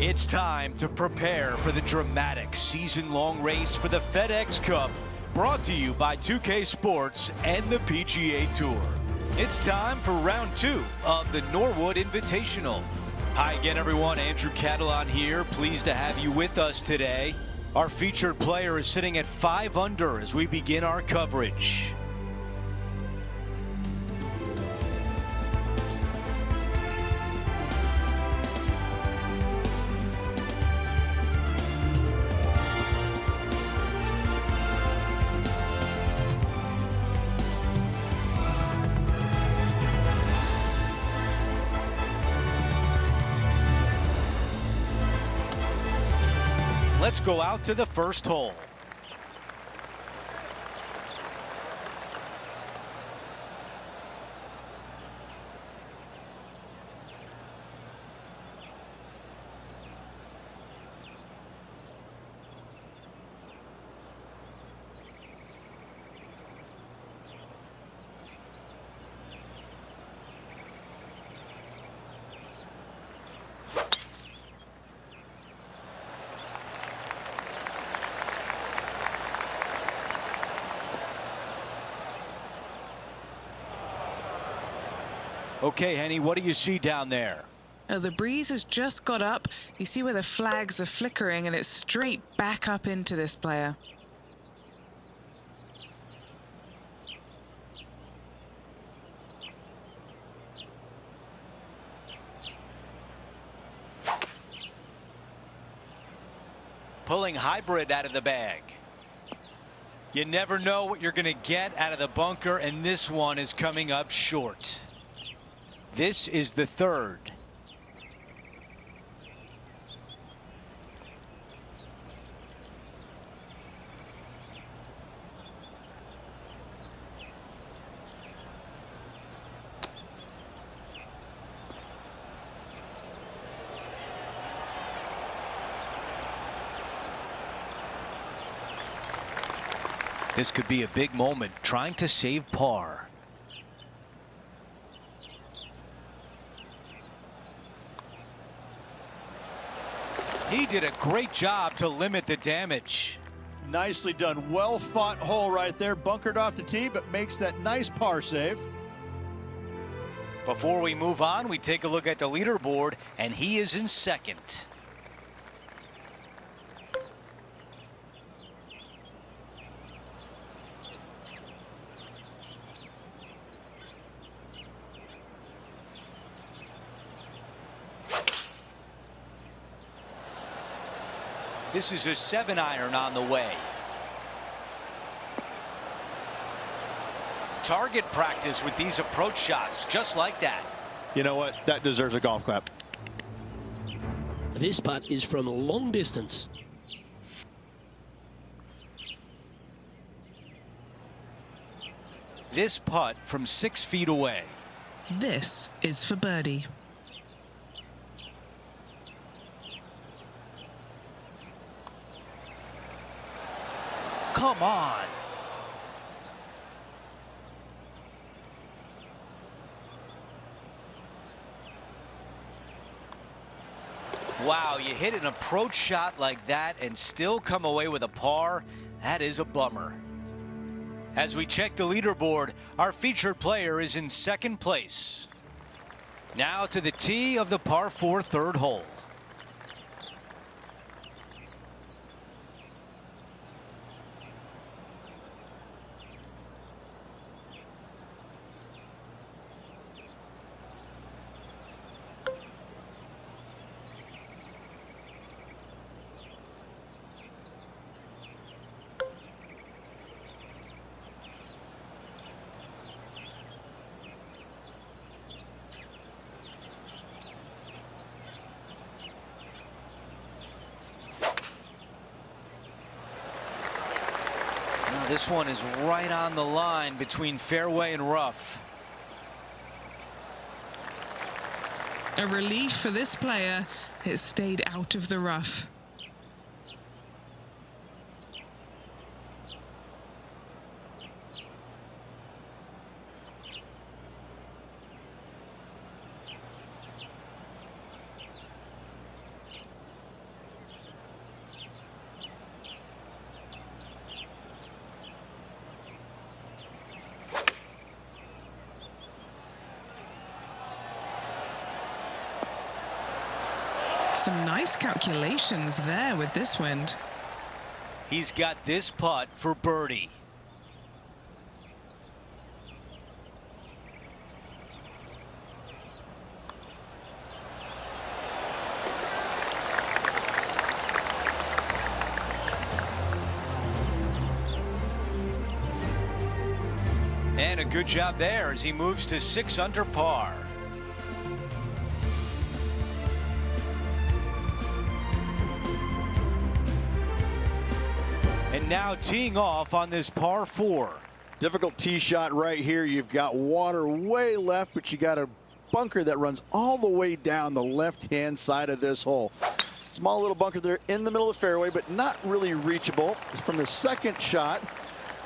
It's time to prepare for the dramatic season-long race for the FedEx Cup, brought to you by 2K Sports and the PGA Tour. It's time for round 2 of the Norwood Invitational. Hi again, everyone. Andrew Catalon here. Pleased to have you with us today. Our featured player is sitting at 5 under as we begin our coverage. Let's go out to the first hole. Okay, Henny, what do you see down there? Oh, the breeze has just got up. You see where the flags are flickering, and it's straight back up into this player. Pulling hybrid out of the bag. You never know what you're going to get out of the bunker, and this one is coming up short. This is the third. This could be a big moment, trying to save par. He did a great job to limit the damage. Nicely done. Well fought hole right there. Bunkered off the tee, but makes that nice par save. Before we move on, we take a look at the leaderboard, and he is in second. This is a 7-iron on the way. Target practice with these approach shots, just like that. You know what? That deserves a golf clap. This putt is from long distance. This putt from 6 feet away. This is for birdie. Come on. Wow, you hit an approach shot like that and still come away with a par. That is a bummer. As we check the leaderboard, our featured player is in second place. Now to the tee of the par 4 third hole. This one is right on the line between fairway and rough. A relief for this player. It stayed out of the rough. Some nice calculations there with this wind. He's got this putt for birdie. And a good job there as he moves to 6 under par. And now teeing off on this par 4. Difficult tee shot right here. You've got water way left, but you got a bunker that runs all the way down the left-hand side of this hole. Small little bunker there in the middle of the fairway, but not really reachable. From the second shot,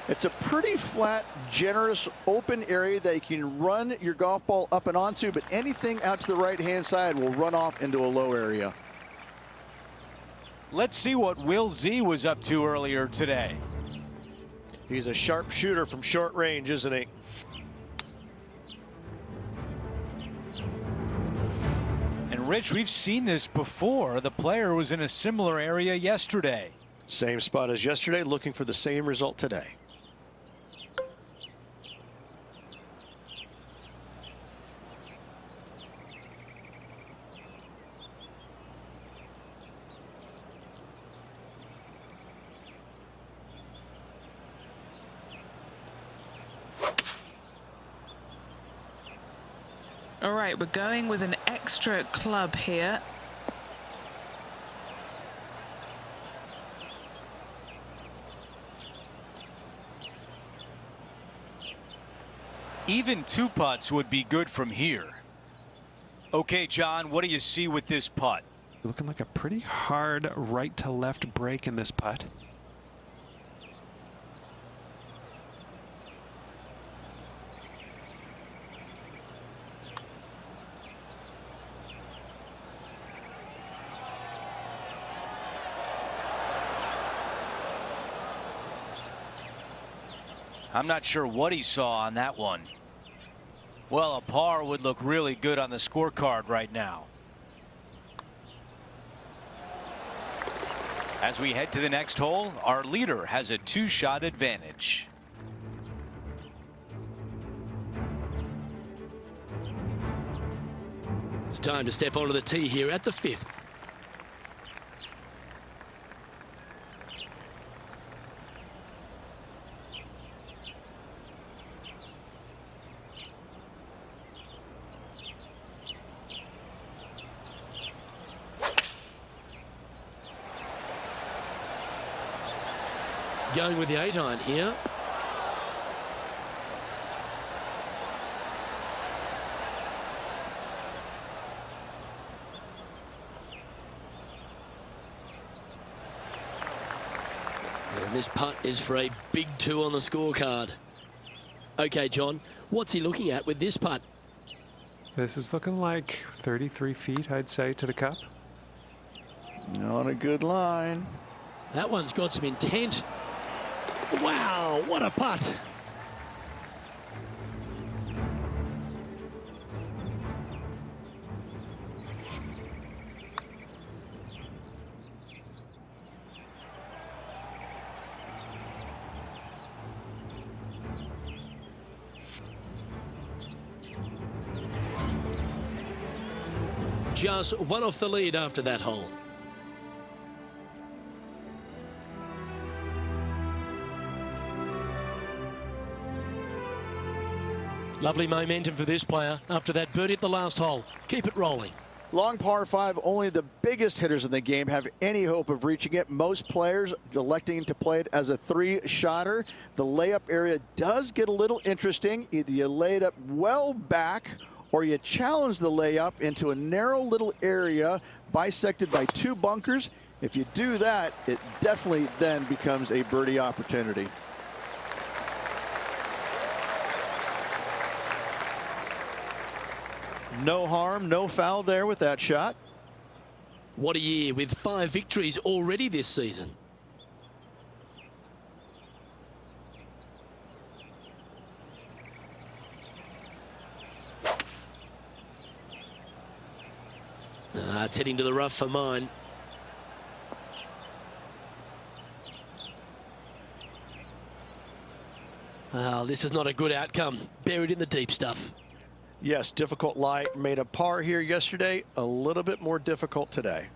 it's a pretty flat, generous, open area that you can run your golf ball up and onto, but anything out to the right-hand side will run off into a low area. Let's see what Will Z was up to earlier today. He's a sharp shooter from short range, isn't he? And Rich, we've seen this before. The player was in a similar area yesterday. Same spot as yesterday, looking for the same result today. All right, we're going with an extra club here. Even 2 putts would be good from here. Okay, John, what do you see with this putt? Looking like a pretty hard right to left break in this putt. I'm not sure what he saw on that one. Well, a par would look really good on the scorecard right now. As we head to the next hole, our leader has a 2-shot advantage. It's time to step onto the tee here at the 5th. Going with the 8-iron here. And this putt is for a big 2 on the scorecard. Okay, John, what's he looking at with this putt? This is looking like 33 feet, I'd say, to the cup. Not a good line. That one's got some intent. Wow, what a putt. Just 1 off the lead after that hole. Lovely momentum for this player after that birdie at the last hole. Keep it rolling. Long par 5, only the biggest hitters in the game have any hope of reaching it. Most players electing to play it as a 3-shotter. The layup area does get a little interesting. Either you lay it up well back or you challenge the layup into a narrow little area bisected by 2 bunkers. If you do that, it definitely then becomes a birdie opportunity. No harm, no foul there with that shot. What a year with 5 victories already this season. It's heading to the rough for mine. This is not a good outcome. Buried in the deep stuff. Yes, difficult lie. Made a par here yesterday. A little bit more difficult today.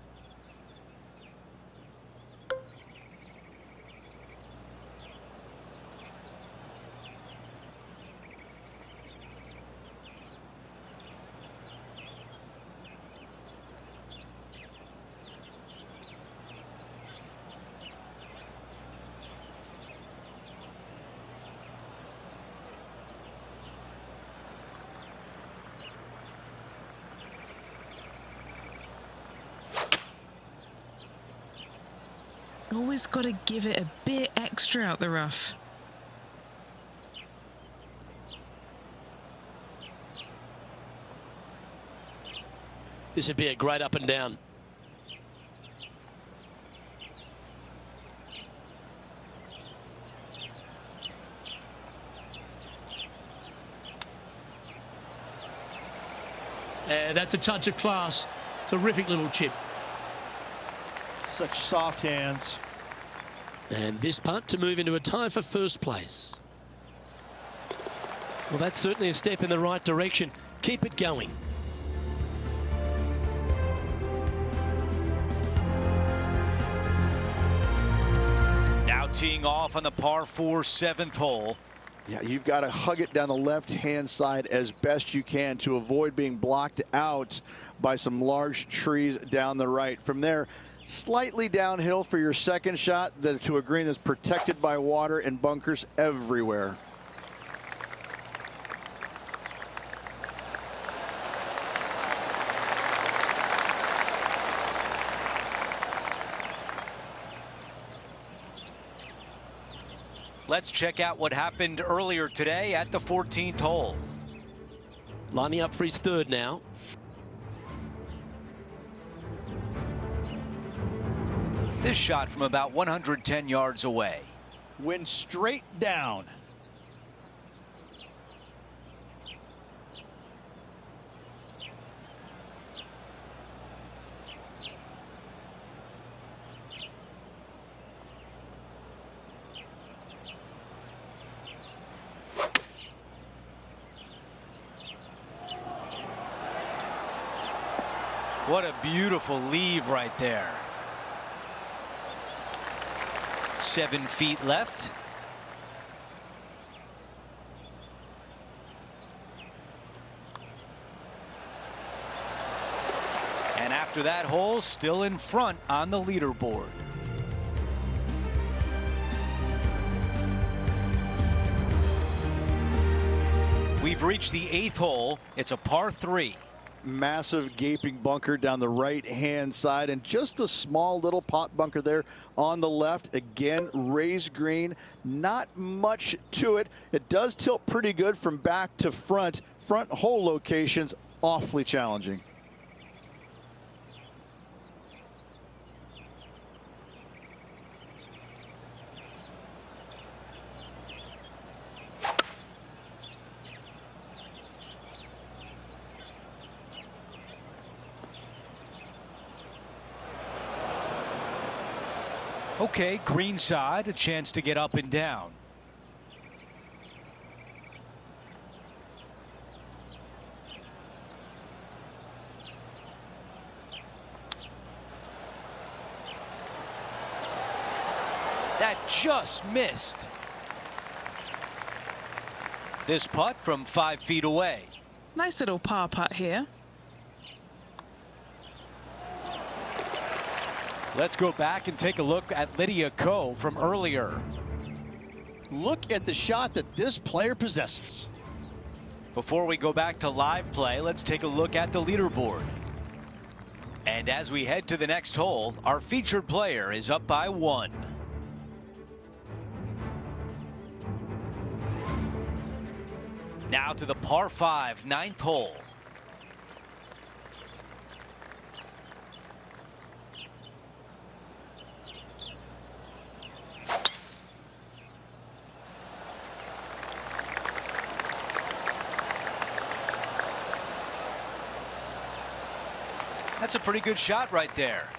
Always got to give it a bit extra out the rough. This would be a great up and down. That's a touch of class. Terrific little chip. Such soft hands. And this putt to move into a tie for first place. Well, that's certainly a step in the right direction. Keep it going. Now teeing off on the par 4 7th hole. Yeah, you've got to hug it down the left-hand side as best you can to avoid being blocked out by some large trees down the right. From there, slightly downhill for your second shot to a green that's protected by water and bunkers everywhere. Let's check out what happened earlier today at the 14th hole. Lining up for his third now. This shot from about 110 yards away. Went straight down. What a beautiful leave right there. 7 feet left. And after that hole, still in front on the leaderboard. We've reached the 8th hole. It's a par 3. Massive gaping bunker down the right-hand side and just a small little pot bunker there on the left. Again, raised green, not much to it. It does tilt pretty good from back to front. Front hole locations awfully challenging. Okay, green side, a chance to get up and down. That just missed. This putt from 5 feet away. Nice little par putt here. Let's go back and take a look at Lydia Ko from earlier. Look at the shot that this player possesses. Before we go back to live play, let's take a look at the leaderboard. And as we head to the next hole, our featured player is up by 1. Now to the par 5 9th hole. That's a pretty good shot right there.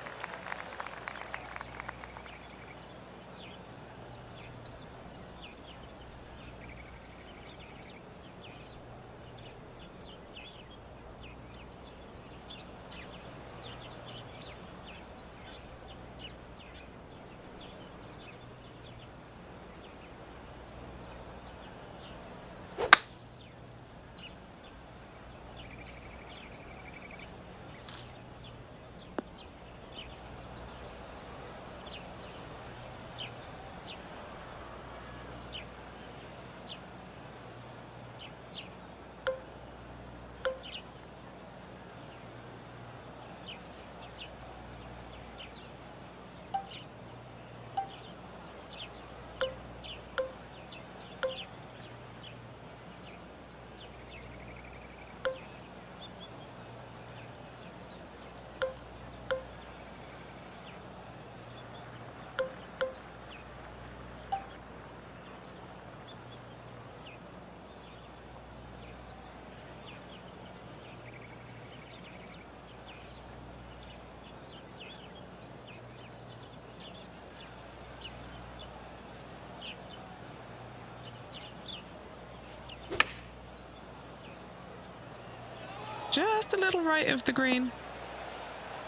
Just a little right of the green.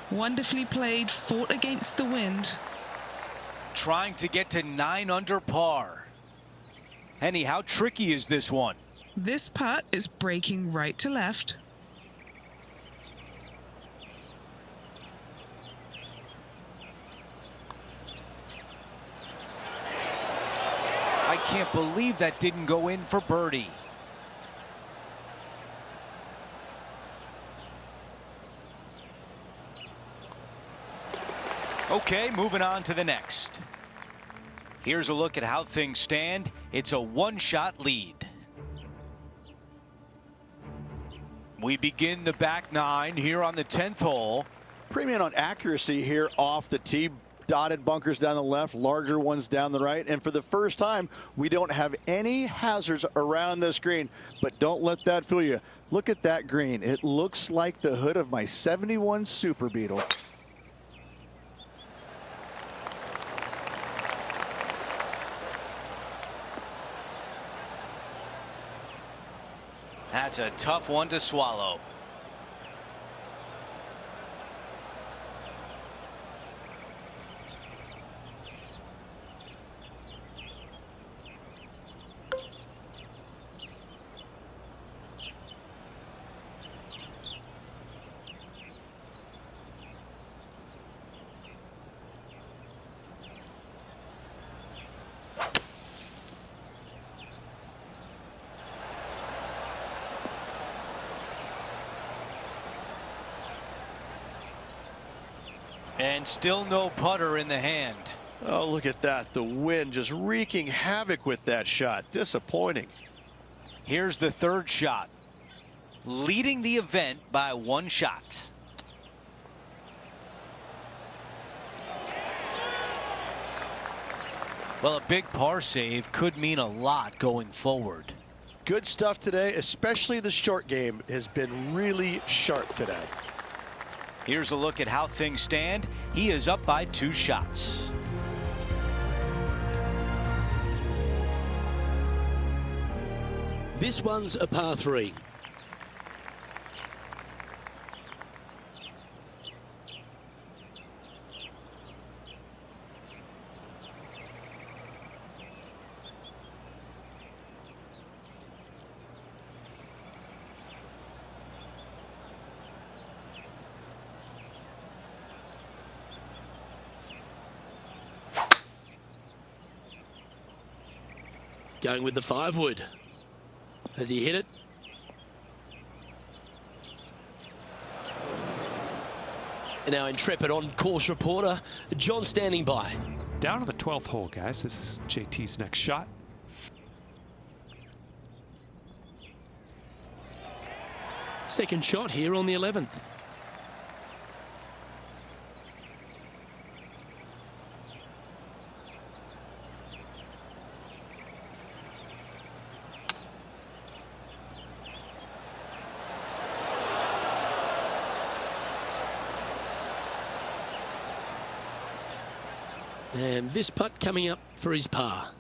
Wonderfully played, fought against the wind. Trying to get to 9 under par. Henny, how tricky is this one? This putt is breaking right to left. I can't believe that didn't go in for birdie. Okay, moving on to the next. Here's a look at how things stand. It's a one-shot lead. We begin the back 9 here on the 10th hole. Premium on accuracy here off the tee. Dotted bunkers down the left, larger ones down the right. And for the first time, we don't have any hazards around this green. But don't let that fool you. Look at that green. It looks like the hood of my 71 Super Beetle. That's a tough one to swallow. And still no putter in the hand. Oh, look at that. The wind just wreaking havoc with that shot. Disappointing. Here's the third shot. Leading the event by 1 shot. Well, a big par save could mean a lot going forward. Good stuff today, especially the short game has been really sharp today. Here's a look at how things stand. He is up by 2 shots. This one's a par 3. Going with the 5-wood. Has he hit it? And now Intrepid on course reporter John standing by. Down to the 12th hole, guys. This is JT's next shot. Second shot here on the 11th. And this putt coming up for his par.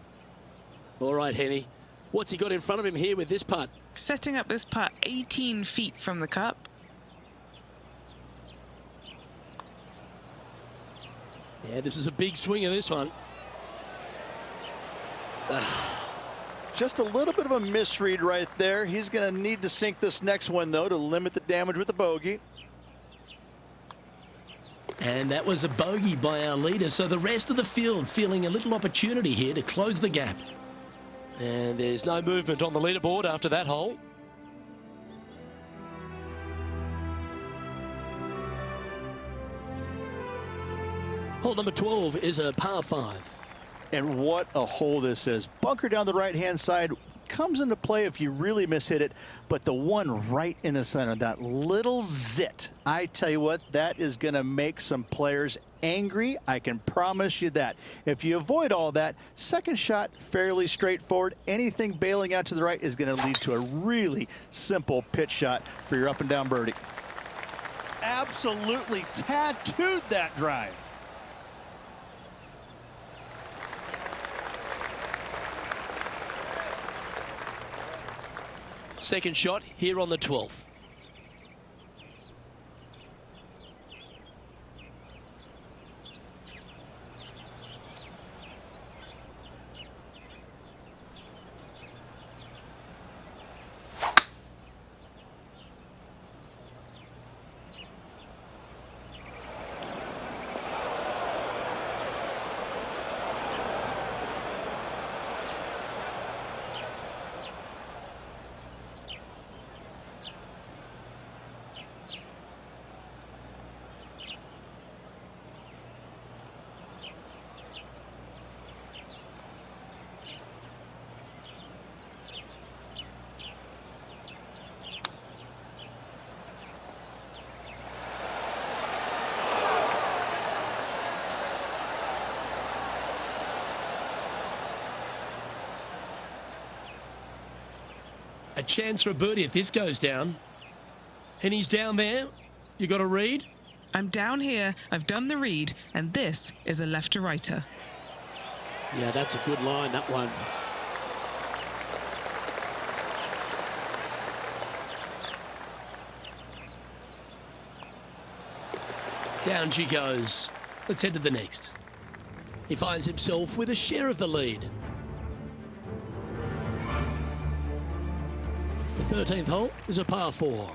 All right, Henny. What's he got in front of him here with this putt? Setting up this putt 18 feet from the cup. Yeah, this is a big swing of this one. Just a little bit of a misread right there. He's going to need to sink this next one, though, to limit the damage with the bogey. And that was a bogey by our leader, so the rest of the field feeling a little opportunity here to close the gap. And there's no movement on the leaderboard after that hole. Hole number 12 is a par 5. And what a hole this is. Bunker down the right-hand side comes into play if you really mishit it, but the one right in the center, that little zit, I tell you what, that is going to make some players angry. I can promise you that. If you avoid all that, second shot, fairly straightforward. Anything bailing out to the right is going to lead to a really simple pitch shot for your up and down birdie. Absolutely tattooed that drive. Second shot here on the 12th. A chance for a birdie if this goes down. And he's down there. You got a read? I'm down here, I've done the read, and this is a left to righter. Yeah, that's a good line, that one. Down she goes. Let's head to the next. He finds himself with a share of the lead. The 13th hole is a par 4.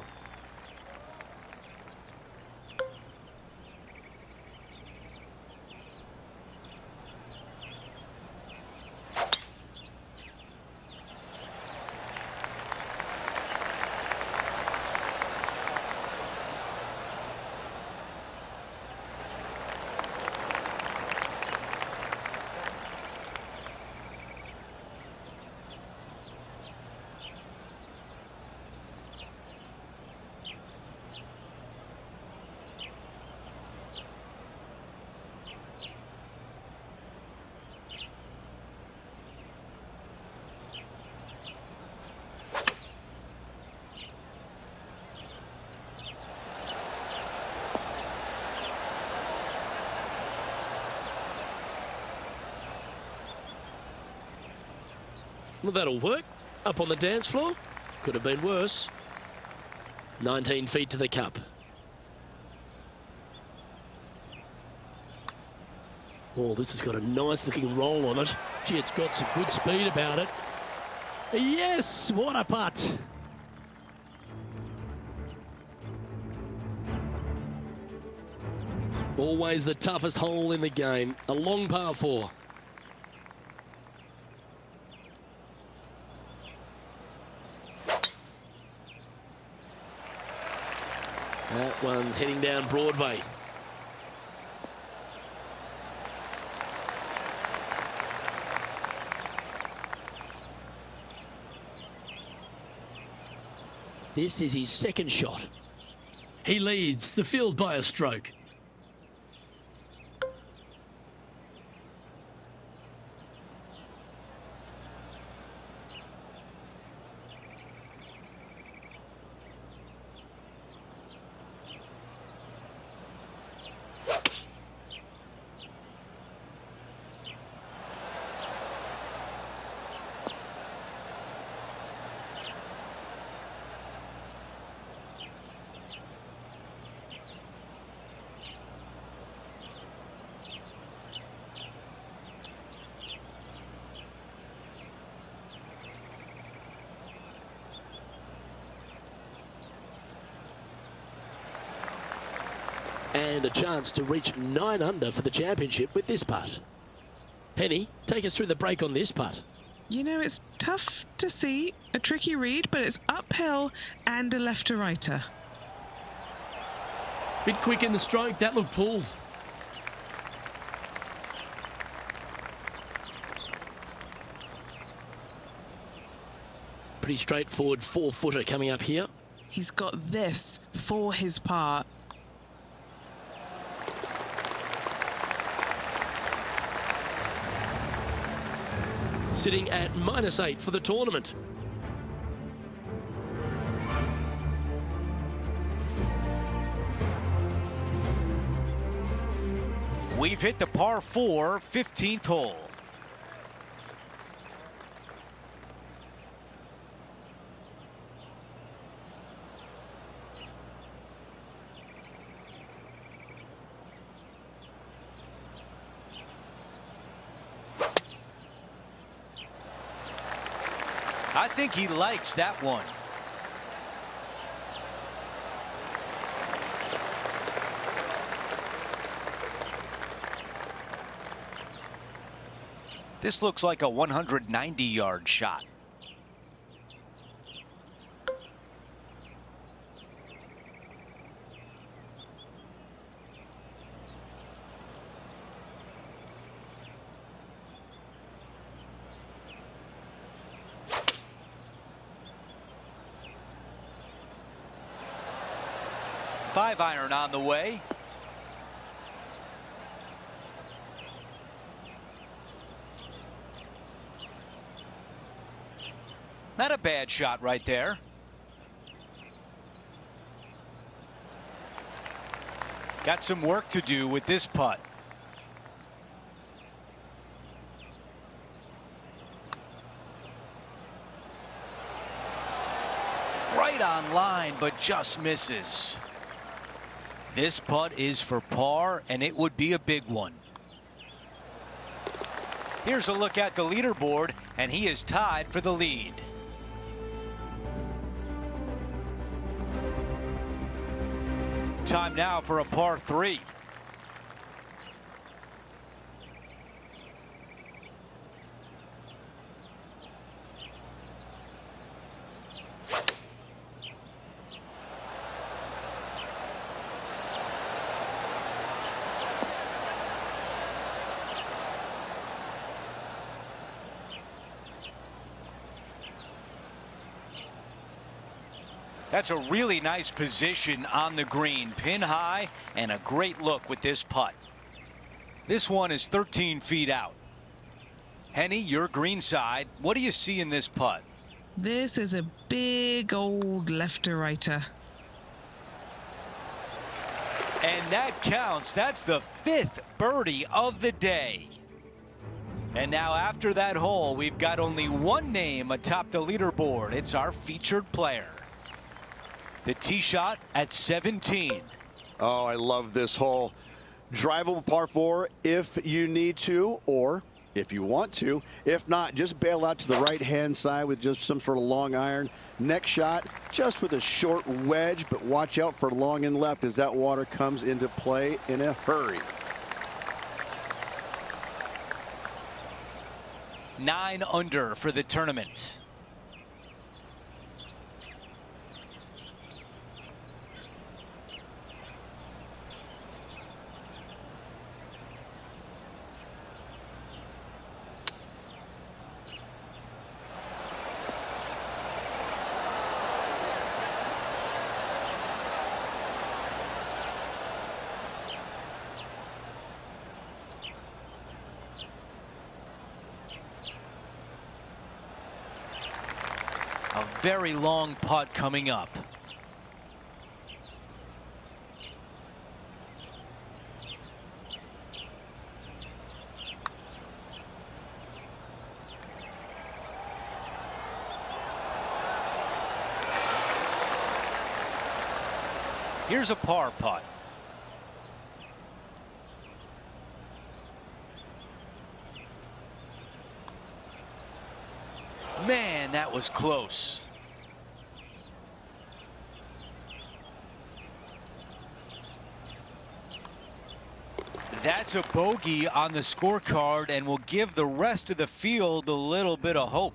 Well, that'll work. Up on the dance floor. Could have been worse. 19 feet to the cup. Oh, this has got a nice looking roll on it. Gee, it's got some good speed about it. Yes, what a putt. Always the toughest hole in the game. A long par 4. That one's heading down Broadway. This is his second shot. He leads the field by a stroke. and a chance to reach 9 under for the championship with this putt. Penny, take us through the break on this putt. You know, it's tough to see, a tricky read, but it's uphill and a left-to-righter. Bit quick in the stroke, that looked pulled. Pretty straightforward 4-footer coming up here. He's got this for his part. Sitting at -8 for the tournament. We've hit the par 4 15th hole. I think he likes that one. This looks like a 190-yard shot. Five iron on the way. Not a bad shot right there. Got some work to do with this putt. Right on line, but just misses. This putt is for par, and it would be a big one. Here's a look at the leaderboard, and he is tied for the lead. Time now for a par 3. That's a really nice position on the green, pin high, and a great look with this putt. This one is 13 feet out. Henny, your green side, what do you see in this putt? This is a big old left-to-righter. And that counts. That's the 5th birdie of the day. And now after that hole, we've got only one name atop the leaderboard. It's our featured player. The tee shot at 17. Oh, I love this hole. Drivable par 4 if you need to, or if you want to. If not, just bail out to the right-hand side with just some sort of long iron. Next shot, just with a short wedge, but watch out for long and left as that water comes into play in a hurry. 9 under for the tournament. A very long putt coming up. Here's a par putt. Man, that was close. That's a bogey on the scorecard and will give the rest of the field a little bit of hope.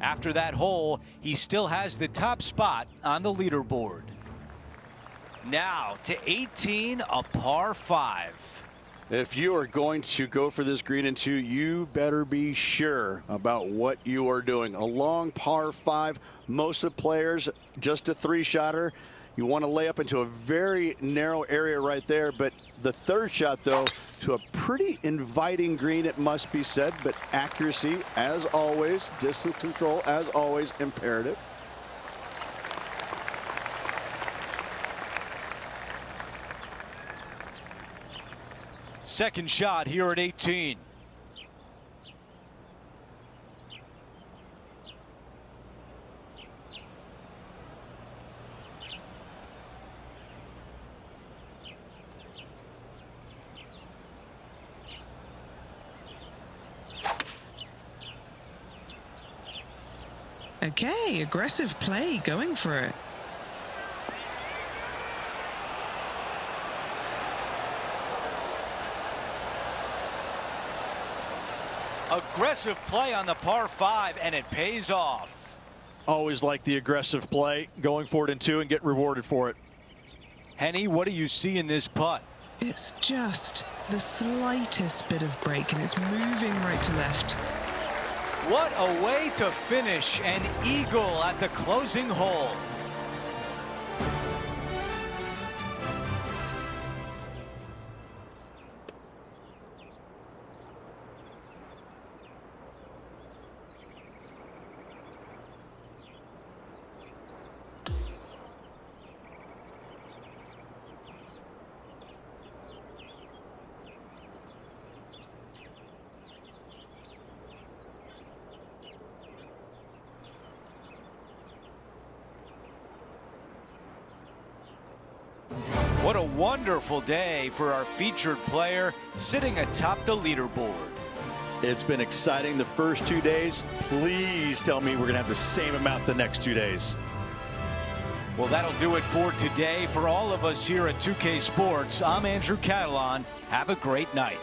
After that hole, he still has the top spot on the leaderboard. Now to 18, a par 5. If you are going to go for this green in 2, you better be sure about what you are doing. A long par 5, most of the players just a 3-shotter. You want to lay up into a very narrow area right there, but the third shot, though, to a pretty inviting green, it must be said, but accuracy, as always, distance control, as always, imperative. Second shot here at 18. Okay, aggressive play, going for it. Aggressive play on the par 5, and it pays off. Always like the aggressive play, going for it in 2 and get rewarded for it. Henny, what do you see in this putt? It's just the slightest bit of break, and it's moving right to left. What a way to finish an eagle at the closing hole. What a wonderful day for our featured player sitting atop the leaderboard. It's been exciting the first 2 days. Please tell me we're going to have the same amount the next 2 days. Well, that'll do it for today. For all of us here at 2K Sports, I'm Andrew Catalan. Have a great night.